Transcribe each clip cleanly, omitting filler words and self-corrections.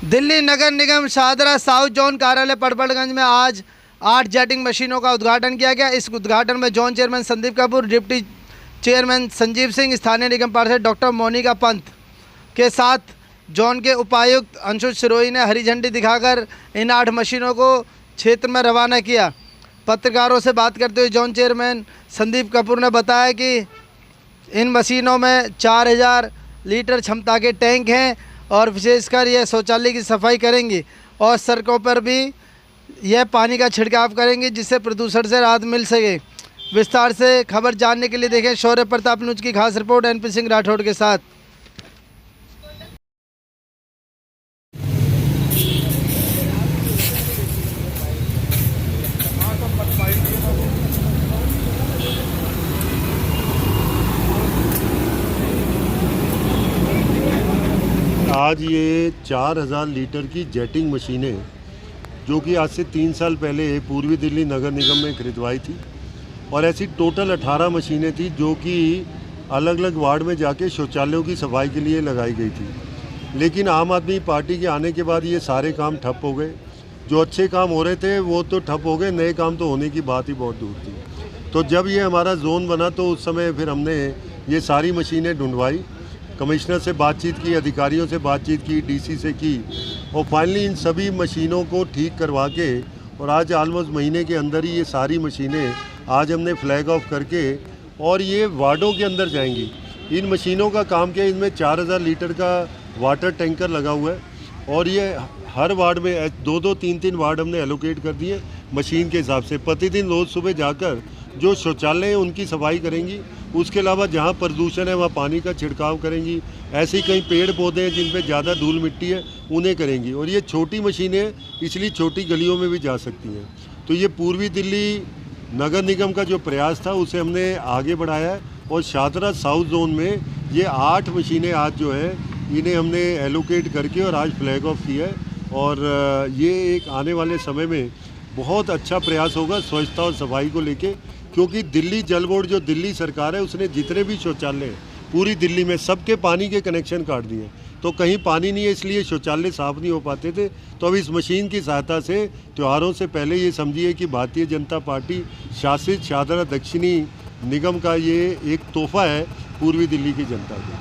दिल्ली नगर निगम Shahdara south zone कार्यालय पड़पड़गंज में आज 8 जेटिंग मशीनों का उद्घाटन किया गया। इस उद्घाटन में zone chairman Sandeep Kapoor, deputy chairman Sanjeev Singh, स्थानीय निगम पार्षद डॉक्टर मोनिका पंत के साथ जोन के उपायुक्त अंशुल सिरोही ने हरी झंडी दिखाकर इन 8 मशीनों को क्षेत्र में रवाना किया। पत्रकारों से बात करते हुए जोन चेयरमैन संदीप कपूर ने बताया कि इन मशीनों में 4000 लीटर क्षमता के टैंक हैं और विशेषकर यह शौचालय की सफाई करेंगी और सड़कों पर भी यह पानी का छिड़काव करेंगी, जिससे प्रदूषण से राहत मिल सके। विस्तार से खबर जानने के लिए देखें शौर्य प्रताप न्यूज की खास रिपोर्ट एनपी सिंह राठौड़ के साथ। आज ये 4000 लीटर की जेटिंग मशीनें जो कि आज से 3 साल पहले पूर्वी दिल्ली नगर निगम में खरीदवाई थी और ऐसी टोटल 18 मशीनें थी जो कि अलग अलग वार्ड में जाके शौचालयों की सफाई के लिए लगाई गई थी। लेकिन आम आदमी पार्टी के आने के बाद ये सारे काम ठप हो गए। जो अच्छे काम हो रहे थे वो तो ठप हो गए, नए काम तो होने की बात ही बहुत दूर थी। तो जब ये हमारा जोन बना तो उस समय फिर हमने ये सारी मशीनें ढूंढवाई, कमिश्नर से बातचीत की, अधिकारियों से बातचीत की, डीसी से की और फाइनली इन सभी मशीनों को ठीक करवा के और आज ऑलमोस्ट महीने के अंदर ही ये सारी मशीनें आज हमने फ्लैग ऑफ करके और ये वार्डों के अंदर जाएंगी। इन मशीनों का काम क्या है, इनमें 4000 लीटर का वाटर टैंकर लगा हुआ है और ये हर वार्ड में 2-2, 3-3 वार्ड हमने एलोकेट कर दिए मशीन के हिसाब से। प्रतिदिन रोज़ सुबह जाकर जो शौचालय हैं उनकी सफाई करेंगी। उसके अलावा जहाँ प्रदूषण है वहाँ पानी का छिड़काव करेंगी। ऐसे ही कई पेड़ पौधे हैं जिन पे ज़्यादा धूल मिट्टी है उन्हें करेंगी। और ये छोटी मशीनें इसलिए छोटी गलियों में भी जा सकती हैं। तो ये पूर्वी दिल्ली नगर निगम का जो प्रयास था उसे हमने आगे बढ़ाया है और शाहदरा साउथ जोन में ये 8 मशीनें आज जो है इन्हें हमने एलोकेट करके और आज फ्लैग ऑफ किया है। और ये एक आने वाले समय में बहुत अच्छा प्रयास होगा स्वच्छता और सफाई को लेके, क्योंकि दिल्ली जल बोर्ड जो दिल्ली सरकार है उसने जितने भी शौचालय हैं पूरी दिल्ली में सबके पानी के कनेक्शन काट दिए। तो कहीं पानी नहीं है इसलिए शौचालय साफ नहीं हो पाते थे। तो अब इस मशीन की सहायता से त्योहारों से पहले ये समझिए कि भारतीय जनता पार्टी शासित शाहदरा दक्षिणी निगम का ये एक तोहफा है पूर्वी दिल्ली की जनता को।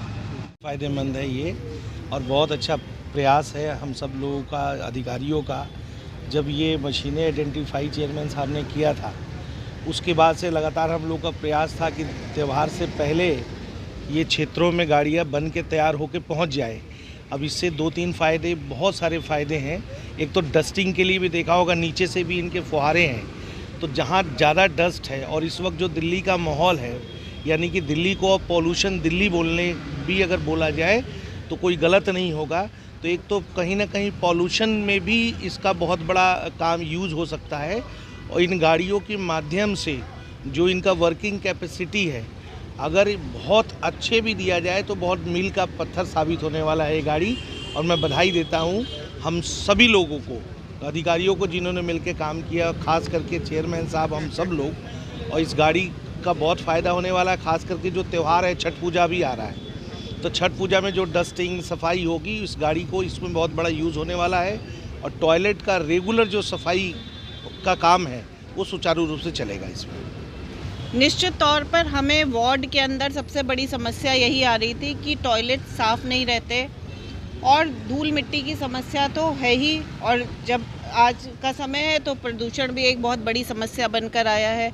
फ़ायदेमंद है ये और बहुत अच्छा प्रयास है हम सब लोगों का, अधिकारियों का। जब ये मशीनें आइडेंटिफाई चेयरमैन साहब ने किया था उसके बाद से लगातार हम लोग का प्रयास था कि त्यौहार से पहले ये क्षेत्रों में गाड़ियाँ बन के तैयार होकर पहुंच जाए। अब इससे 2-3 फ़ायदे, बहुत सारे फ़ायदे हैं। एक तो डस्टिंग के लिए भी देखा होगा, नीचे से भी इनके फुहारे हैं, तो जहाँ ज़्यादा डस्ट है और इस वक्त जो दिल्ली का माहौल है, यानी कि दिल्ली को पॉल्यूशन दिल्ली बोलने भी अगर बोला जाए तो कोई गलत नहीं होगा। तो एक तो कहीं ना कहीं पॉल्यूशन में भी इसका बहुत बड़ा काम यूज़ हो सकता है और इन गाड़ियों के माध्यम से जो इनका वर्किंग कैपेसिटी है अगर बहुत अच्छे भी दिया जाए तो बहुत मील का पत्थर साबित होने वाला है ये गाड़ी। और मैं बधाई देता हूँ हम सभी लोगों को, अधिकारियों को जिन्होंने मिलकर काम किया, खास करके चेयरमैन साहब, हम सब लोग। और इस गाड़ी का बहुत फ़ायदा होने वाला है, खास करके जो त्यौहार है, छठ पूजा भी आ रहा है, तो छठ पूजा में जो डस्टिंग सफाई होगी इस गाड़ी को, इसमें बहुत बड़ा यूज़ होने वाला है। और टॉयलेट का रेगुलर जो सफाई का काम है वो सुचारू रूप से चलेगा इसमें। निश्चित तौर पर हमें वार्ड के अंदर सबसे बड़ी समस्या यही आ रही थी कि टॉयलेट साफ़ नहीं रहते और धूल मिट्टी की समस्या तो है ही, और जब आज का समय है तो प्रदूषण भी एक बहुत बड़ी समस्या बनकर आया है।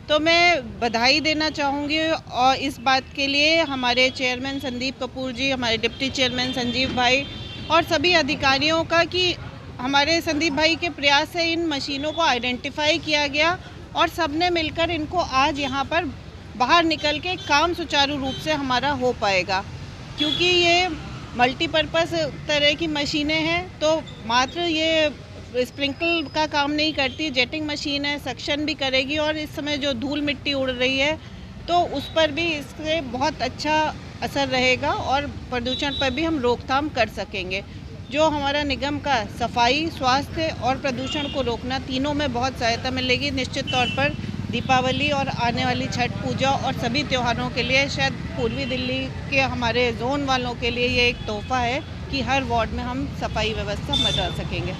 तो मैं बधाई देना चाहूँगी और इस बात के लिए हमारे चेयरमैन संदीप कपूर जी, हमारे डिप्टी चेयरमैन संजीव भाई और सभी अधिकारियों का कि हमारे संदीप भाई के प्रयास से इन मशीनों को आइडेंटिफाई किया गया और सबने मिलकर इनको आज यहाँ पर बाहर निकल के काम सुचारू रूप से हमारा हो पाएगा। क्योंकि ये मल्टीपर्पज़ तरह की मशीनें हैं, तो मात्र ये स्प्रिंकल का काम नहीं करती, जेटिंग मशीन है, सक्शन भी करेगी और इस समय जो धूल मिट्टी उड़ रही है तो उस पर भी इससे बहुत अच्छा असर रहेगा और प्रदूषण पर भी हम रोकथाम कर सकेंगे। जो हमारा निगम का सफाई, स्वास्थ्य और प्रदूषण को रोकना, तीनों में बहुत सहायता मिलेगी। निश्चित तौर पर दीपावली और आने वाली छठ पूजा और सभी त्योहारों के लिए, शायद पूर्वी दिल्ली के हमारे जोन वालों के लिए ये एक तोहफा है कि हर वार्ड में हम सफाई व्यवस्था बना सकेंगे।